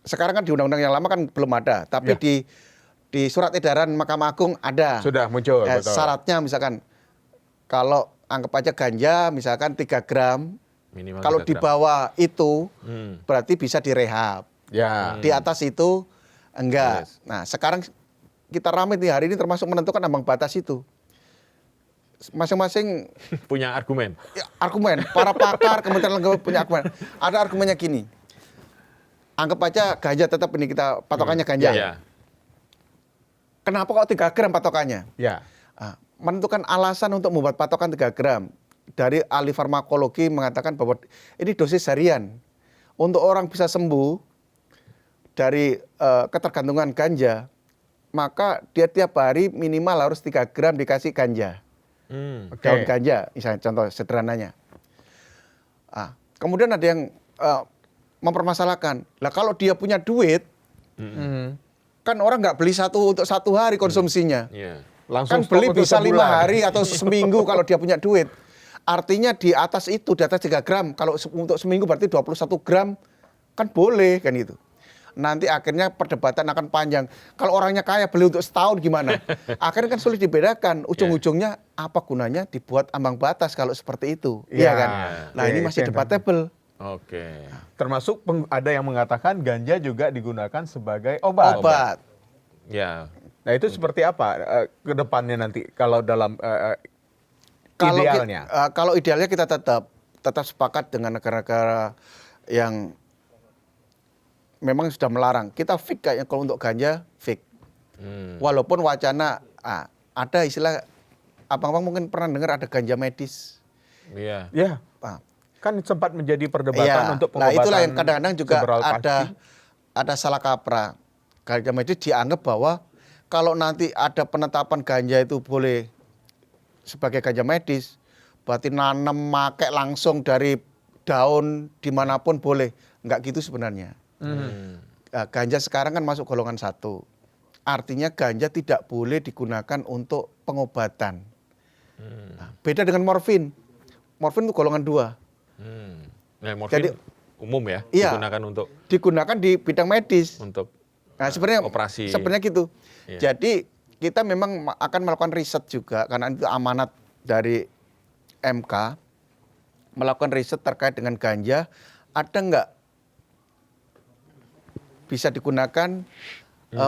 sekarang kan di undang-undang yang lama kan belum ada, tapi di surat edaran Mahkamah Agung ada. Sudah muncul, betul. Syaratnya misalkan kalau anggap aja ganja misalkan 3 gram, Minimal kalau 3 di gram. bawah itu berarti bisa direhab. Ya. Di atas itu enggak. Yes. Nah sekarang kita ramai nih hari ini termasuk menentukan ambang batas itu. Masing-masing Punya argumen. argumen, para pakar Kementerian Lembaga punya argumen. Ada argumennya gini, anggap aja ganja tetap ini kita patokannya ganja. Iya. Kenapa kok 3 gram patokannya? Ya. Menentukan alasan untuk membuat patokan 3 gram. Dari ahli farmakologi mengatakan bahwa ini dosis harian. Untuk orang bisa sembuh dari ketergantungan ganja, maka dia tiap hari minimal harus 3 gram dikasih ganja. Daun ganja, misalnya contoh sederhananya. Kemudian ada yang mempermasalahkan, lah kalau dia punya duit, kan orang nggak beli untuk 1 hari konsumsinya. Langsung Kan beli stok untuk bisa 5 sebulan. hari atau seminggu kalau dia punya duit. Artinya di atas itu, di atas 3 gram, kalau untuk seminggu berarti 21 gram, kan boleh kan itu. Nanti akhirnya perdebatan akan panjang. Kalau orangnya kaya beli untuk setahun gimana? Akhirnya kan sulit dibedakan. Ujung-ujungnya apa gunanya dibuat ambang batas kalau seperti itu. Iya kan? Nah ini masih debatable. Oke. Termasuk ada yang mengatakan ganja juga digunakan sebagai obat. Ya. Nah itu seperti apa ke depannya nanti kalau dalam idealnya? Kalau idealnya kita tetap sepakat dengan negara-negara yang memang sudah melarang. Kita fix kayaknya kalau untuk ganja fix. Walaupun wacana ada istilah abang-abang mungkin pernah dengar ada ganja medis. Iya. Ya. Kan sempat menjadi perdebatan untuk nah pengobatan. itulah yang kadang-kadang juga cerebral palsy. ada salah kaprah. Ganja medis dianggap bahwa kalau nanti ada penetapan ganja itu boleh sebagai ganja medis, berarti nanam make langsung dari daun dimanapun boleh. Enggak gitu sebenarnya. Ganja sekarang kan masuk golongan 1. Artinya ganja tidak boleh digunakan untuk pengobatan. Nah, beda dengan morfin. Morfin itu golongan 2. Nah, morfin Jadi umum ya, iya, digunakan untuk di bidang medis. untuk Nah, sebenarnya operasi. Sebenarnya gitu. Iya. Jadi kita memang akan melakukan riset juga karena itu amanat dari MK melakukan riset terkait dengan ganja, ada nggak bisa digunakan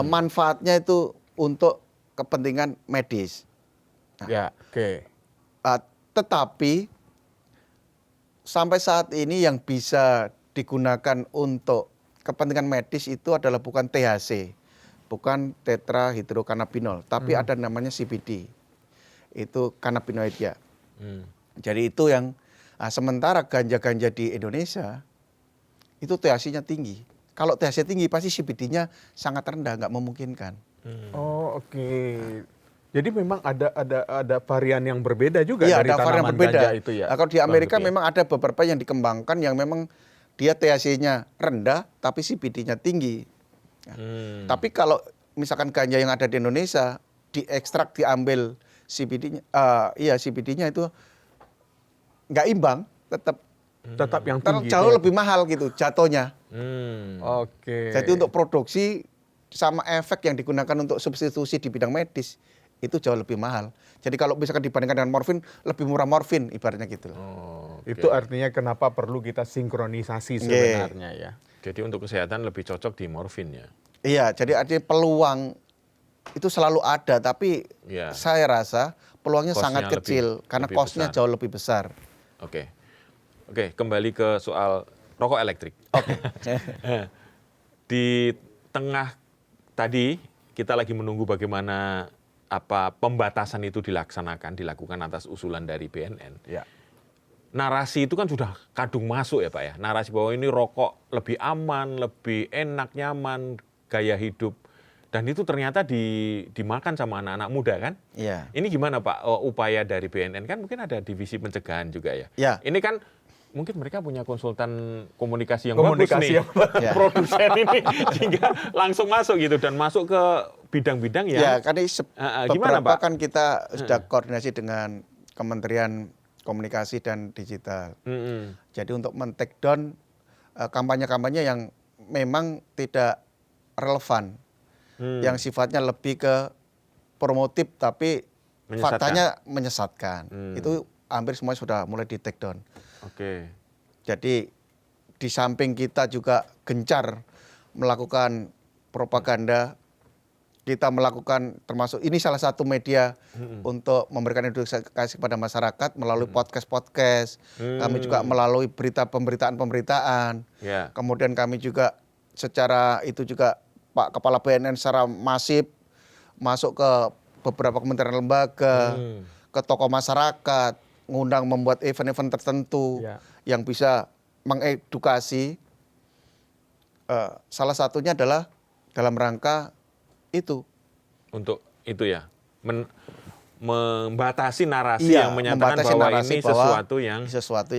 manfaatnya itu untuk kepentingan medis. Ya, oke. Tetapi sampai saat ini yang bisa digunakan untuk kepentingan medis itu adalah bukan THC, bukan tetrahidrokannabinol, tapi ada namanya CBD. Itu kanabinoid ya. Jadi itu yang sementara ganja-ganja di Indonesia itu THC-nya tinggi. Kalau THC tinggi pasti CBD-nya sangat rendah, nggak memungkinkan. Oh, oke. Jadi memang ada varian yang berbeda juga Iya, dari ada varian tanaman berbeda. ganja itu ya. Nah, kalau di Amerika Bang Lutfi ya? memang ada beberapa yang dikembangkan yang memang dia THC-nya rendah tapi CBD-nya tinggi. Tapi kalau misalkan ganja yang ada di Indonesia diekstrak diambil CBD-nya, CBD-nya itu nggak imbang, Tetap yang tinggi. jauh lebih mahal gitu jatuhnya. Oke. Jadi untuk produksi sama efek yang digunakan untuk substitusi di bidang medis itu jauh lebih mahal. Jadi kalau misalkan dibandingkan dengan morfin, lebih murah morfin ibaratnya gitu. Itu artinya kenapa perlu kita sinkronisasi sebenarnya ya. Jadi untuk kesehatan lebih cocok di morfin ya. Iya, jadi artinya peluang itu selalu ada, tapi Iya. saya rasa peluangnya Cost-nya sangat kecil karena lebih cost-nya besar. jauh lebih besar. Oke, kembali ke soal rokok elektrik. Oke. Di tengah tadi kita lagi menunggu bagaimana pembatasan itu dilakukan atas usulan dari BNN. Ya. Narasi itu kan sudah kadung masuk ya Pak ya. Narasi bahwa ini rokok lebih aman, lebih enak, nyaman, gaya hidup. Dan itu ternyata dimakan sama anak-anak muda kan? Iya. Ini gimana Pak upaya dari BNN? Kan mungkin ada divisi pencegahan juga ya. Ya. Ini kan mungkin mereka punya konsultan komunikasi yang Komunikasi bagus nih. yang Ya. Produsen ini sehingga langsung masuk gitu dan masuk ke bidang-bidang Ya, yang karena gimana, beberapa Pak? kan kita sudah koordinasi dengan Kementerian Komunikasi dan Digital. Jadi untuk men-take down kampanye-kampanye yang memang tidak relevan, yang sifatnya lebih ke promotif tapi Menyesatkan. faktanya menyesatkan. Itu hampir semua sudah mulai di take down. Oke. Jadi di samping kita juga gencar melakukan propaganda, kita melakukan termasuk ini salah satu media untuk memberikan edukasi kepada masyarakat melalui podcast-podcast. Kami juga melalui pemberitaan-pemberitaan. Ya. Kemudian kami juga secara itu juga Pak Kepala BNN secara masif masuk ke beberapa kementerian lembaga, ke tokoh masyarakat, ngundang membuat event-event tertentu Ya. yang bisa mengedukasi. Salah satunya adalah dalam rangka itu. Untuk itu ya. Membatasi narasi Iya, yang menyatakan membatasi bahwa narasi ini bahwa sesuatu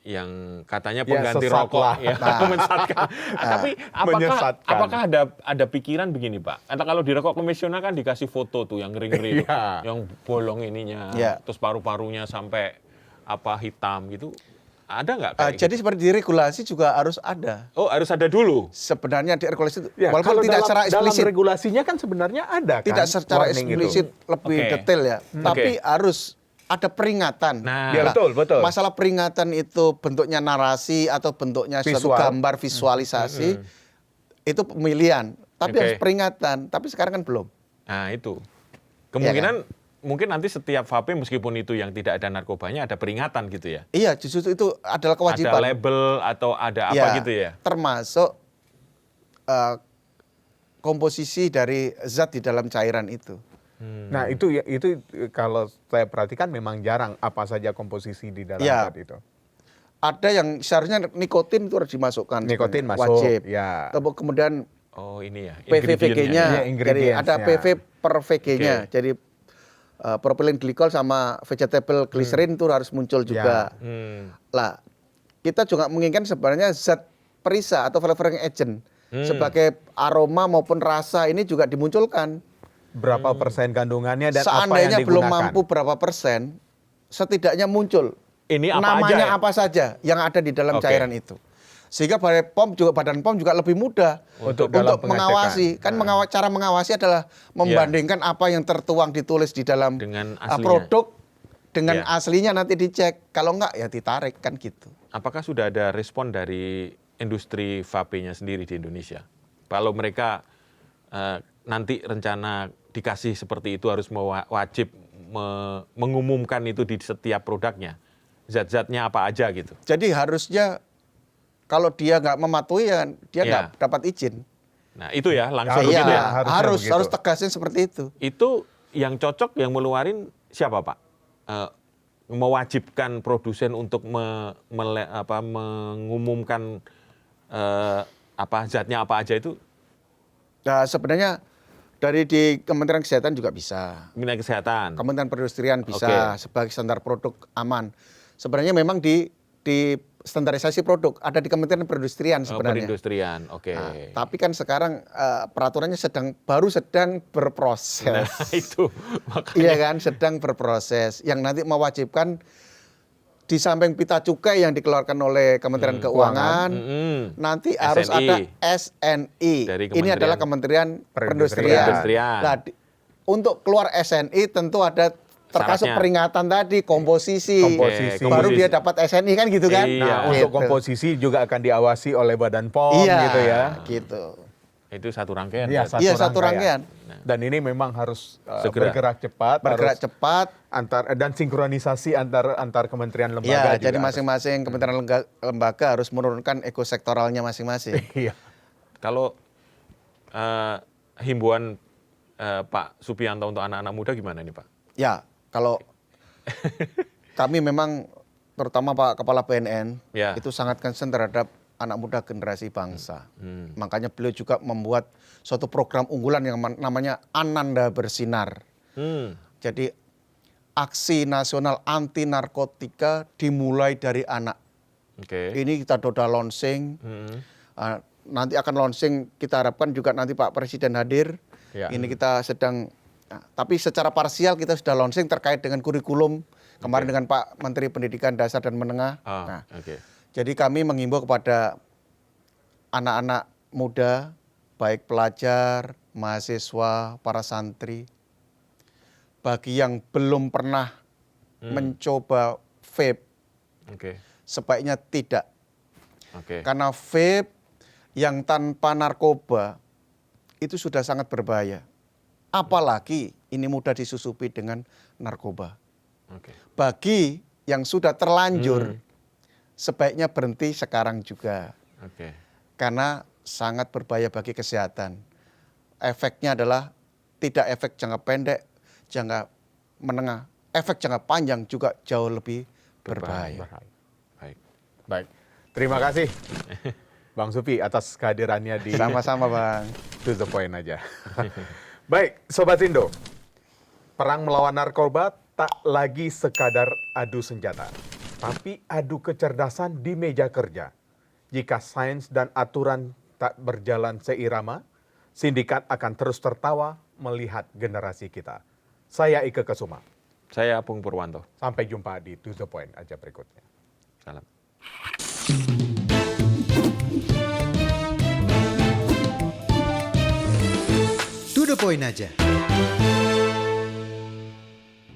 yang katanya Ya, pengganti sesat rokok lah. ya, menyesatkan. Tapi Menyesatkan. apakah ada pikiran begini Pak? Atau kalau di rokok konvensional kan dikasih foto tuh yang ngeri-ngeri, tuh, Iya. yang bolong ininya, Iya. terus paru-parunya sampai hitam gitu. Ada nggak kayak Jadi seperti di regulasi juga harus ada. Oh harus ada dulu. Sebenarnya di regulasi itu, Ya, walaupun kalau tidak dalam, secara dalam eksplisit, regulasinya kan sebenarnya ada kan. tidak secara warning itu. eksplisit lebih Oke. detail ya, tapi harus ada peringatan. Nah. Ya, betul. Masalah peringatan itu bentuknya narasi atau bentuknya suatu Visual. gambar visualisasi, itu pemilihan. Tapi Oke. harus peringatan. Tapi sekarang kan belum. Nah itu kemungkinan mungkin nanti setiap vape meskipun itu yang tidak ada narkobanya ada peringatan gitu ya. Iya, justru itu adalah kewajiban. Ada label atau ada apa gitu ya. Termasuk komposisi dari zat di dalam cairan itu. Nah itu kalau saya perhatikan memang jarang apa saja komposisi di dalam Ya. zat itu. Ada yang seharusnya nikotin itu harus dimasukkan. Nikotin sebenarnya. masuk, Wajib. ya. Kemudian Oh ini ya. PV-VG-nya, Iya, jadi ada ingredients-nya. PV per VG-nya. Oke. Jadi propylene glycol sama vegetable glycerin itu harus muncul juga. Lah, kita juga menginginkan sebenarnya zat perisa atau flavoring agent sebagai aroma maupun rasa ini juga dimunculkan. Berapa persen kandungannya dan apa yang Seandainya digunakan? belum mampu berapa persen, setidaknya muncul. Ini apa namanya aja ya? apa saja yang ada di dalam Oke. cairan itu. Sehingga Badan POM juga lebih mudah Untuk dalam mengawasi. Kan cara mengawasi adalah membandingkan apa yang tertuang ditulis di dalam Dengan aslinya. produk dengan Iya. aslinya nanti dicek. Kalau enggak ya ditarik kan gitu. Apakah sudah ada respon dari industri vape-nya sendiri di Indonesia? Kalau mereka nanti rencana dikasih seperti itu harus wajib mengumumkan itu di setiap produknya, zat-zatnya apa aja gitu. Jadi harusnya kalau dia nggak mematuhi ya dia Iya. nggak dapat izin. Nah itu ya langsung Harusnya begitu ya. harusnya harus begitu. tegasin seperti itu. Itu yang cocok yang meluarin siapa Pak? Mewajibkan produsen untuk mengumumkan zatnya apa aja itu. Nah, sebenarnya dari di Kementerian Kesehatan juga bisa. Kementerian Kesehatan. Kementerian Perindustrian bisa Oke. sebagai standar produk aman. Sebenarnya memang di standarisasi produk ada di Kementerian Perindustrian sebenarnya. Perindustrian, oke. Nah, tapi kan sekarang peraturannya baru sedang berproses. Nah, itu makanya. Iya kan, sedang berproses. Yang nanti mewajibkan di samping pita cukai yang dikeluarkan oleh Kementerian Keuangan, nanti harus SNI. ada SNI. Dari Ini adalah Kementerian Perindustrian. Perindustrian. Nah, untuk keluar SNI tentu ada termasuk Syaratnya. peringatan tadi komposisi. Komposisi. Baru dia dapat SNI kan gitu kan? Iya. Nah, untuk komposisi juga akan diawasi oleh Badan POM Iya, gitu ya. gitu. Itu satu rangkaian. Iya, berarti. Iya, satu rangkaian. Dan ini memang harus Segera. bergerak cepat, Bergerak harus cepat. dan sinkronisasi antar kementerian lembaga Iya, juga jadi harus. masing-masing kementerian lembaga harus menurunkan ekosektoralnya masing-masing. Iya. Kalau himbauan Pak Supianto untuk anak-anak muda gimana nih Pak? Ya, kalau kami memang terutama Pak Kepala BNN Ya. itu sangat concern terhadap anak muda generasi bangsa. Makanya beliau juga membuat suatu program unggulan yang namanya Ananda Bersinar. Jadi aksi nasional anti narkotika dimulai dari anak. Oke. Ini kita sudah launching. Nanti akan launching, kita harapkan juga nanti Pak Presiden hadir. Ya. Ini kita sedang, tapi secara parsial kita sudah launching terkait dengan kurikulum. Kemarin dengan Pak Menteri Pendidikan Dasar dan Menengah. Nah, Oke. jadi kami mengimbau kepada anak-anak muda, baik pelajar, mahasiswa, para santri, bagi yang belum pernah mencoba vape, Oke. sebaiknya tidak. Oke. Karena vape yang tanpa narkoba itu sudah sangat berbahaya. Apalagi ini mudah disusupi dengan narkoba. Oke. Bagi yang sudah terlanjur, sebaiknya berhenti sekarang juga. Oke. Karena sangat berbahaya bagi kesehatan. Efeknya adalah tidak efek jangka pendek, jangka menengah. Efek jangka panjang juga jauh lebih berbahaya. Baik. Baik. Terima kasih Bang Supi atas kehadirannya di Sama-sama Bang. To the point aja. Baik, Sobat Indo. Perang melawan narkoba tak lagi sekadar adu senjata, tapi adu kecerdasan di meja kerja. Jika sains dan aturan tak berjalan seirama, sindikat akan terus tertawa melihat generasi kita. Saya Ike Kesuma. Saya Apung Purwanto. Sampai jumpa di To the Point aja berikutnya. Salam. To the point aja.